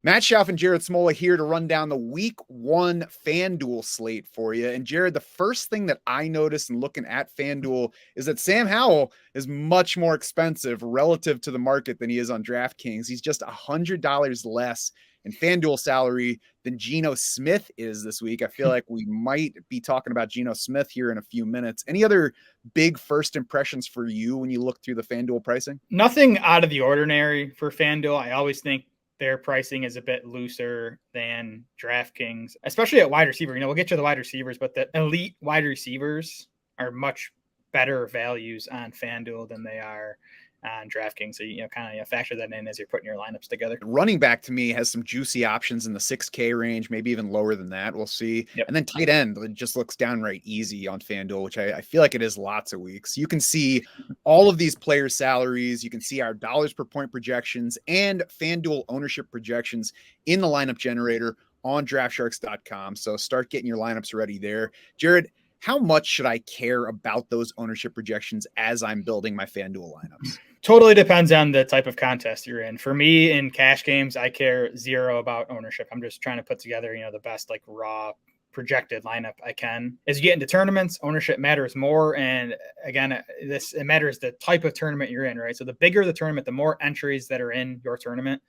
Matt Schauf and Jared Smola here to run down the week 1 FanDuel slate for you. And Jared, the first thing that I noticed in looking at FanDuel is that Sam Howell is much more expensive relative to the market than he is on DraftKings. He's just $100 less in FanDuel salary than Geno Smith is this week. I feel like we might be talking about Geno Smith here in a few minutes. Any other big first impressions for you when you look through the FanDuel pricing? Nothing out of the ordinary for FanDuel. I always think their pricing is a bit looser than DraftKings, especially at wide receiver. We'll get to the wide receivers, but the elite wide receivers are much better values on FanDuel than they are on DraftKings. So, kind of factor that in as you're putting your lineups together. Running back to me has some juicy options in the 6K range, maybe even lower than that. We'll see. Yep. And then tight end, it just looks downright easy on FanDuel, which I feel like it is lots of weeks. You can see all of these players' salaries. You can see our dollars per point projections and FanDuel ownership projections in the lineup generator on draftsharks.com. So start getting your lineups ready there. Jared, how much should I care about those ownership projections as I'm building my FanDuel lineups? Totally depends on the type of contest you're in. For me, in cash games, I care zero about ownership. I'm just trying to put together, the best raw projected lineup I can. As you get into tournaments, ownership matters more. And again, it matters the type of tournament you're in, right? So the bigger the tournament, the more entries that are in your tournament,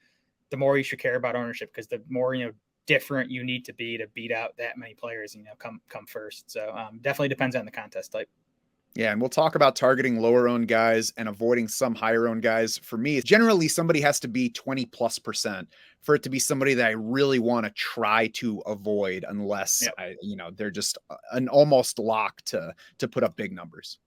the more you should care about ownership, because the more, different you need to beat out that many players, come first. So definitely depends on the contest type. Yeah, and we'll talk about targeting lower owned guys and avoiding some higher owned guys. For me, generally somebody has to be 20+% for it to be somebody that I really want to try to avoid, unless they're just an almost lock to put up big numbers.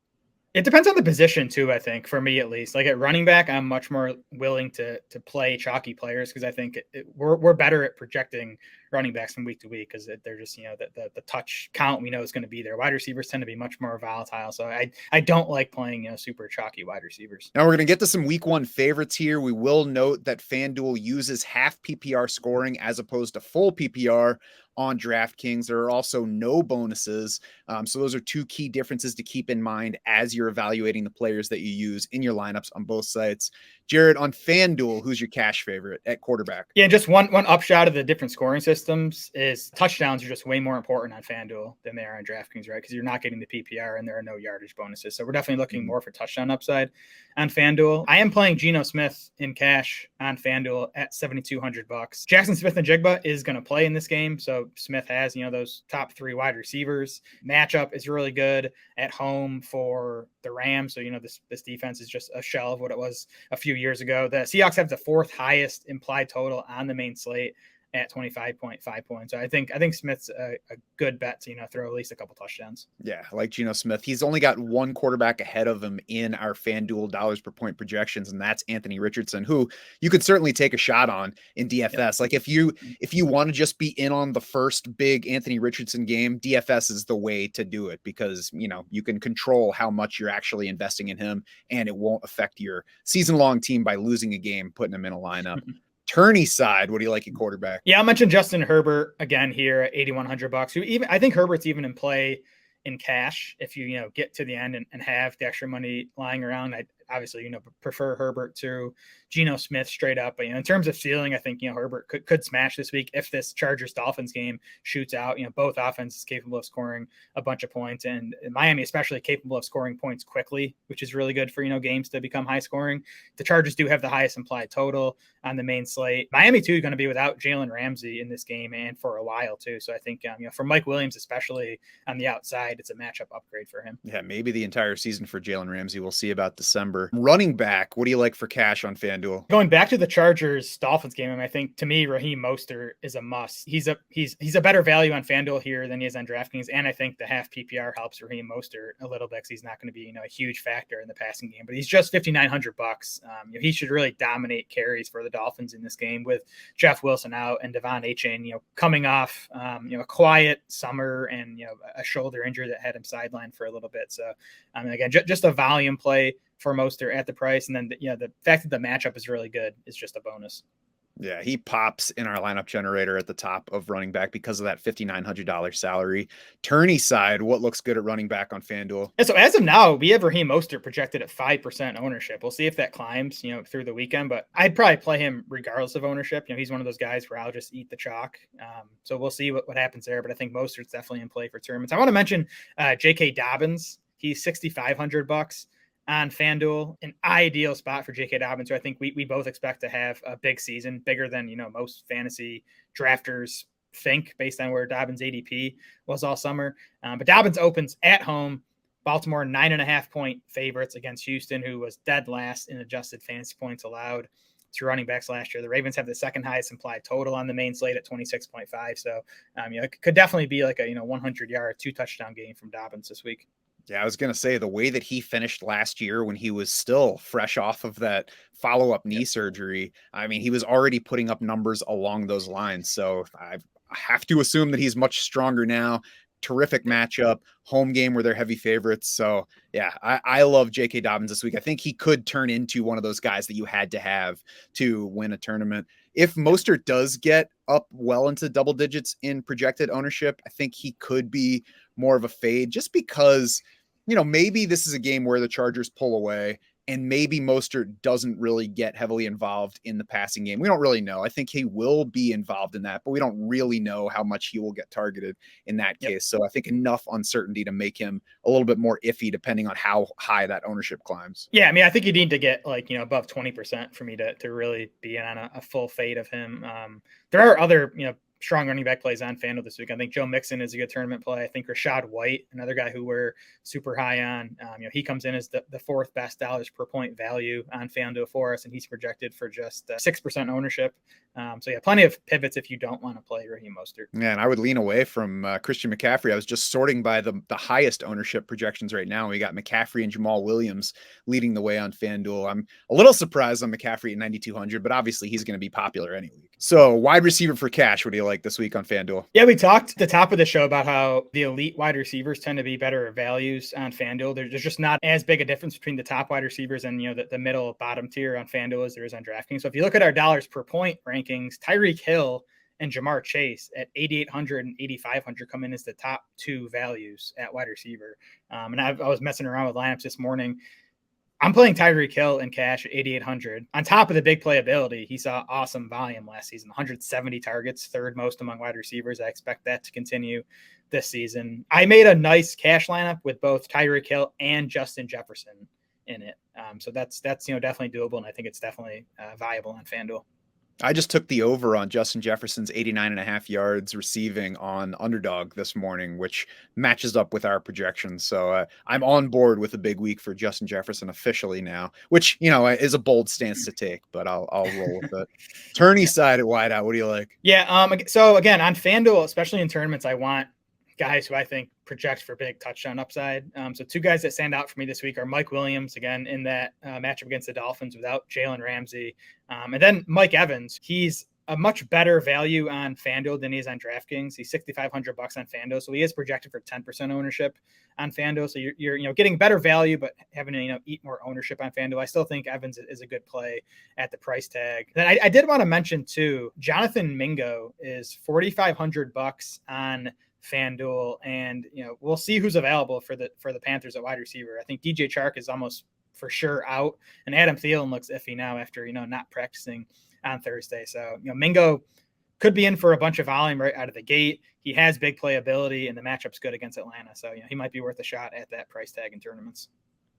It depends on the position too, I think, for me at least. Like at running back, I'm much more willing to play chalky players, because I think we're better at projecting running backs from week to week, because they're just, the touch count we know is going to be there. Wide receivers tend to be much more volatile. So I don't like playing, super chalky wide receivers. Now we're going to get to some week 1 favorites here. We will note that FanDuel uses half PPR scoring as opposed to full PPR on DraftKings. There are also no bonuses. So those are two key differences to keep in mind as you're evaluating the players that you use in your lineups on both sites. Jared, on FanDuel, who's your cash favorite at quarterback? Yeah, just one upshot of the different scoring systems is touchdowns are just way more important on FanDuel than they are on DraftKings, right? Because you're not getting the PPR and there are no yardage bonuses. So we're definitely looking more for touchdown upside on FanDuel. I am playing Geno Smith in cash on FanDuel at $7,200. Jackson Smith-Njigba is going to play in this game. So Smith has, those top 3 wide receivers. Matchup is really good at home for the Rams. So, this defense is just a shell of what it was a few years ago. The Seahawks have the 4th highest implied total on the main slate at 25.5 points. So I think Smith's a good bet to, throw at least a couple touchdowns. Yeah, I like Geno Smith. He's only got one quarterback ahead of him in our FanDuel dollars per point projections, and that's Anthony Richardson, who you could certainly take a shot on in DFS. Yep. Like if you want to just be in on the first big Anthony Richardson game, DFS is the way to do it, because, you can control how much you're actually investing in him, and it won't affect your season-long team by losing a game, putting him in a lineup. Tourney side, what do you like at quarterback? Yeah, I'll mention Justin Herbert again here at $8,100. I think Herbert's even in play in cash if you get to the end and have the extra money lying around. I obviously prefer Herbert to Geno Smith straight up, but in terms of ceiling, I think Herbert could smash this week if this Chargers Dolphins game shoots out. Both offenses capable of scoring a bunch of points, and Miami especially capable of scoring points quickly, which is really good for games to become high scoring. The Chargers do have the highest implied total on the main slate. Miami too is going to be without Jalen Ramsey in this game and for a while too. So I think for Mike Williams especially on the outside, it's a matchup upgrade for him. Yeah, maybe the entire season for Jalen Ramsey. We'll see about December. Running back, what do you like for cash on FanDuel? Going back to the Chargers Dolphins game, I think to me Raheem Mostert is a must. He's a better value on FanDuel here than he is on DraftKings, and I think the half PPR helps Raheem Mostert a little bit, because he's not going to be a huge factor in the passing game. But he's just $5,900. He should really dominate carries for the Dolphins in this game with Jeff Wilson out and Devon Achane coming off a quiet summer and a shoulder injury that had him sidelined for a little bit. So again, just a volume play for Mostert at the price, and then the fact that the matchup is really good is just a bonus. Yeah, he pops in our lineup generator at the top of running back because of that $5,900 salary. Tourney side, what looks good at running back on FanDuel? And so as of now, we have Raheem Mostert projected at 5% ownership. We'll see if that climbs, through the weekend, but I'd probably play him regardless of ownership. He's one of those guys where I'll just eat the chalk. So we'll see what happens there, but I think Mostert's definitely in play for tournaments. I want to mention J.K. Dobbins. He's $6,500 on FanDuel, an ideal spot for J.K. Dobbins, who I think we both expect to have a big season, bigger than, most fantasy drafters think based on where Dobbins ADP was all summer. But Dobbins opens at home. Baltimore 9.5-point favorites against Houston, who was dead last in adjusted fantasy points allowed to running backs last year. The Ravens have the second highest implied total on the main slate at 26.5. So, it could definitely be like a 100-yard, 2-touchdown game from Dobbins this week. Yeah, I was going to say the way that he finished last year when he was still fresh off of that follow-up knee surgery. I mean, he was already putting up numbers along those lines. So I have to assume that he's much stronger now. Terrific matchup, home game where they're heavy favorites. So yeah, I love J.K. Dobbins this week. I think he could turn into one of those guys that you had to have to win a tournament. If Mostert does get up well into double digits in projected ownership, I think he could be more of a fade just because, maybe this is a game where the Chargers pull away and maybe Mostert doesn't really get heavily involved in the passing game. We don't really know. I think he will be involved in that, but we don't really know how much he will get targeted in that case. So I think enough uncertainty to make him a little bit more iffy depending on how high that ownership climbs. Yeah, I mean, I think you need to get above 20% for me to really be in on a full fade of him. There are other, strong running back plays on FanDuel this week. I think Joe Mixon is a good tournament play. I think Rashad White, another guy who we're super high on, he comes in as the fourth best dollars per point value on FanDuel for us, and he's projected for just 6% ownership. So yeah, plenty of pivots if you don't want to play Raheem Mostert. Yeah, and I would lean away from Christian McCaffrey. I was just sorting by the highest ownership projections right now. We got McCaffrey and Jamal Williams leading the way on FanDuel. I'm a little surprised on McCaffrey at 9,200, but obviously he's going to be popular any week. So wide receiver for cash, what do you like this week on FanDuel? Yeah, we talked at the top of the show about how the elite wide receivers tend to be better values on FanDuel. There's just not as big a difference between the top wide receivers and the middle bottom tier on FanDuel as there is on DraftKings. So if you look at our dollars per point rankings, Tyreek Hill and Jamar Chase at 8,800 and 8,500 come in as the top two values at wide receiver. And I was messing around with lineups this morning. I'm playing Tyreek Hill in cash at 8,800. On top of the big playability, he saw awesome volume last season, 170 targets, third most among wide receivers. I expect that to continue this season. I made a nice cash lineup with both Tyreek Hill and Justin Jefferson in it. So that's definitely doable, and I think it's definitely viable on FanDuel. I just took the over on Justin Jefferson's 89.5 yards receiving on Underdog this morning, which matches up with our projections. So I'm on board with a big week for Justin Jefferson officially now, which, is a bold stance to take, but I'll roll with it. Tourney side at wideout, what do you like? Yeah. So again, on FanDuel, especially in tournaments, I want guys who I think project for big touchdown upside. So two guys that stand out for me this week are Mike Williams, again, in that matchup against the Dolphins without Jalen Ramsey. And then Mike Evans. He's a much better value on FanDuel than he is on DraftKings. He's $6,500 on FanDuel. So he is projected for 10% ownership on FanDuel. So you're getting better value, but having to, eat more ownership on FanDuel. I still think Evans is a good play at the price tag. Then I did want to mention too, Jonathan Mingo is $4,500 on FanDuel, and we'll see who's available for the Panthers at wide receiver. I think DJ Chark is almost for sure out, and Adam Thielen looks iffy now after not practicing on Thursday. So Mingo could be in for a bunch of volume right out of the gate. He has big playability, and the matchup's good against Atlanta, so he might be worth a shot at that price tag in tournaments.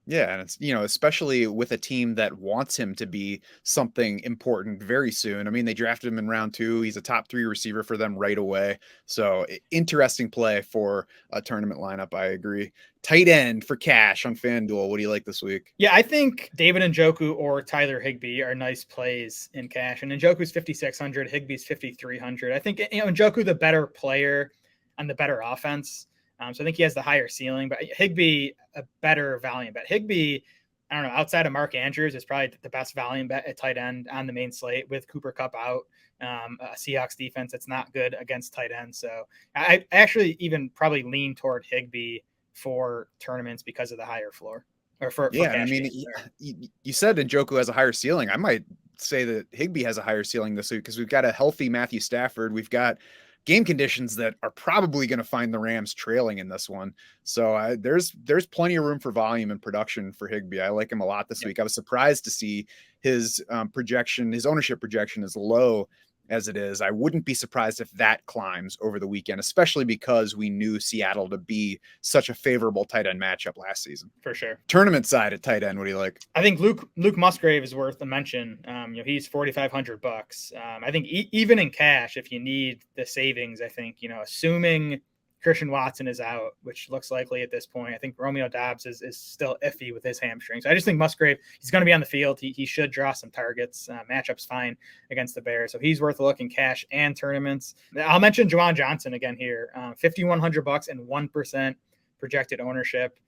Yeah, and it's, especially with a team that wants him to be something important very soon. I mean, they drafted him in round 2. He's a top 3 receiver for them right away. So interesting play for a tournament lineup. I agree. Tight end for cash on FanDuel. What do you like this week? Yeah, I think David Njoku or Tyler Higbee are nice plays in cash. And Njoku's 5,600, Higbee's 5,300. I think, Njoku, the better player on the better offense. So I think he has the higher ceiling, but Higbee, a better volume bet. Higbee, I don't know, outside of Mark Andrews, is probably the best volume bet at tight end on the main slate with Cooper Kupp out. Seahawks defense, it's not good against tight ends. So I actually even probably lean toward Higbee for tournaments because of the higher floor. Or for I mean, you said Njoku has a higher ceiling. I might say that Higbee has a higher ceiling this week because we've got a healthy Matthew Stafford. We've got game conditions that are probably going to find the Rams trailing in this one. So there's plenty of room for volume and production for Higbee. I like him a lot this week. I was surprised to see his his ownership projection is low as it is. I wouldn't be surprised if that climbs over the weekend, especially because we knew Seattle to be such a favorable tight end matchup last season. For sure. Tournament side at tight end, what do you like? I think Luke Musgrave is worth a mention. He's $4,500. I think even in cash, if you need the savings, I think, assuming Christian Watson is out, which looks likely at this point, I think Romeo Doubs is still iffy with his hamstring. So I just think Musgrave, he's going to be on the field. He should draw some targets. Matchup's fine against the Bears. So he's worth a look in cash and tournaments. I'll mention Juwan Johnson again here. $5,100 and 1% projected ownership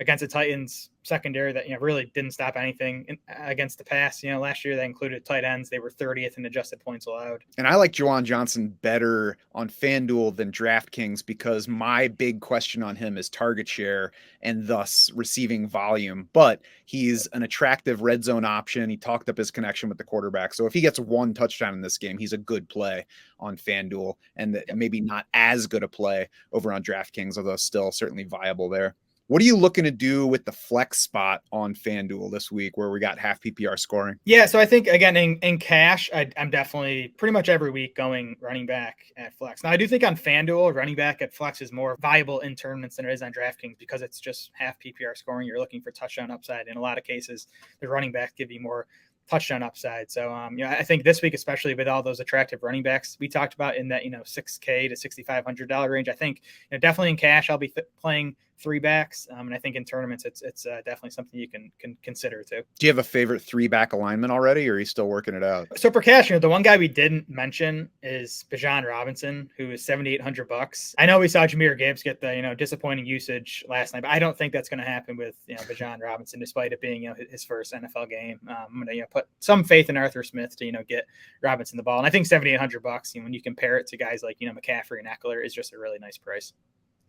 against the Titans secondary that really didn't stop anything against the pass. Last year they included tight ends. They were 30th in adjusted points allowed. And I like Juwan Johnson better on FanDuel than DraftKings because my big question on him is target share and thus receiving volume. But he's an attractive red zone option. He talked up his connection with the quarterback. So if he gets one touchdown in this game, he's a good play on FanDuel and maybe not as good a play over on DraftKings, although still certainly viable there. What are you looking to do with the flex spot on FanDuel this week where we got half PPR scoring? Yeah, so I think, again, in cash, I'm definitely pretty much every week going running back at flex. Now, I do think on FanDuel, running back at flex is more viable in tournaments than it is on DraftKings because it's just half PPR scoring. You're looking for touchdown upside. In a lot of cases, the running backs give you more touchdown upside. So, I think this week, especially with all those attractive running backs we talked about in that, $6K to $6,500 range, I think definitely in cash, I'll be playing three backs. And I think in tournaments, it's definitely something you can consider too. Do you have a favorite three back alignment already, or are you still working it out? So for cash, the one guy we didn't mention is Bijan Robinson, who is $7,800. I know we saw Jahmyr Gibbs get the, disappointing usage last night, but I don't think that's going to happen with, Bijan Robinson, despite it being, his first NFL game. I'm going to, put some faith in Arthur Smith to, get Robinson the ball. And I think $7,800, when you compare it to guys like, McCaffrey and Eckler, is just a really nice price.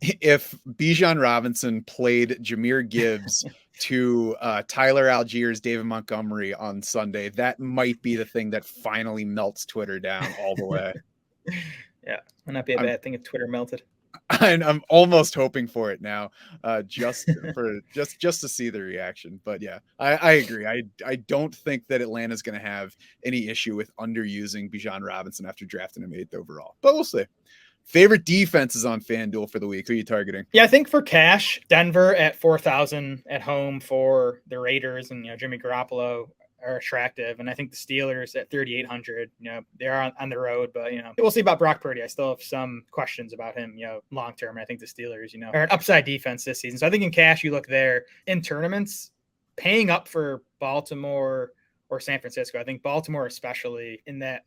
If Bijan Robinson played Jahmyr Gibbs to Tyler Algiers, David Montgomery on Sunday, that might be the thing that finally melts Twitter down all the way. Yeah, would not be a bad thing if Twitter melted. I'm almost hoping for it now, just to see the reaction. But yeah, I agree. I don't think that Atlanta's going to have any issue with underusing Bijan Robinson after drafting him 8th overall. But we'll see. Favorite defenses on FanDuel for the week? Who are you targeting? Yeah, I think for cash, Denver at 4,000 at home for the Raiders and Jimmy Garoppolo are attractive. And I think the Steelers at 3,800, they are on the road, but we'll see about Brock Purdy. I still have some questions about him, long term. And I think the Steelers, are an upside defense this season. So I think in cash, you look there. In tournaments, paying up for Baltimore or San Francisco. I think Baltimore, especially in that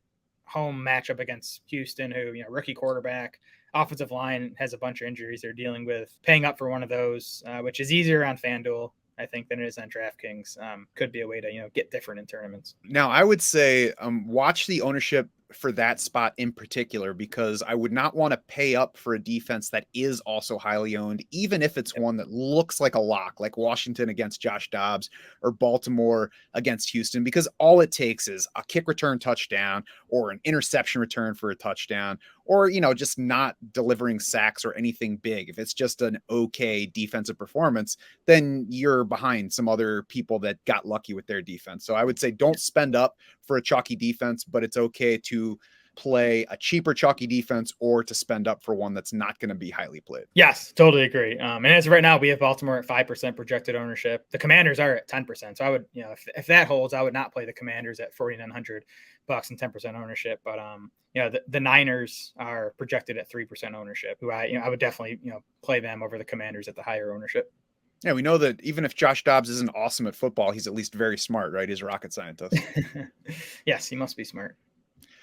home matchup against Houston, who, rookie quarterback, offensive line has a bunch of injuries they're dealing with. Paying up for one of those, which is easier on FanDuel, I think, than it is on DraftKings, could be a way to, get different in tournaments. Now, I would say watch the ownership for that spot in particular, because I would not want to pay up for a defense that is also highly owned, even if it's one that looks like a lock, like Washington against Josh Dobbs or Baltimore against Houston, because all it takes is a kick return touchdown or an interception return for a touchdown, or, just not delivering sacks or anything big. If it's just an okay defensive performance, then you're behind some other people that got lucky with their defense. So I would say don't spend up for a chalky defense, but it's okay to play a cheaper chalky defense or to spend up for one that's not going to be highly played. Yes, totally agree. And as of right now, we have Baltimore at 5% projected ownership. The Commanders are at 10%. So I would, if that holds, I would not play the Commanders at $4,900 and 10% ownership. But the Niners are projected at 3% ownership, who I would definitely play them over the Commanders at the higher ownership. Yeah, we know that even if Josh Dobbs isn't awesome at football, he's at least very smart, right? He's a rocket scientist. Yes, he must be smart.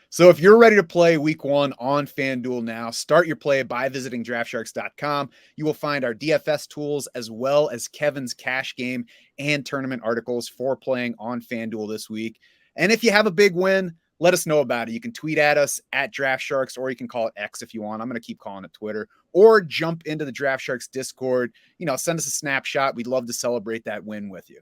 So if you're ready to play week 1 on FanDuel now, start your play by visiting draftsharks.com. You will find our DFS tools as well as Kevin's cash game and tournament articles for playing on FanDuel this week. And if you have a big win, let us know about it. You can tweet at us at DraftSharks, or you can call it X if you want. I'm going to keep calling it Twitter, or jump into the DraftSharks Discord. Send us a snapshot. We'd love to celebrate that win with you.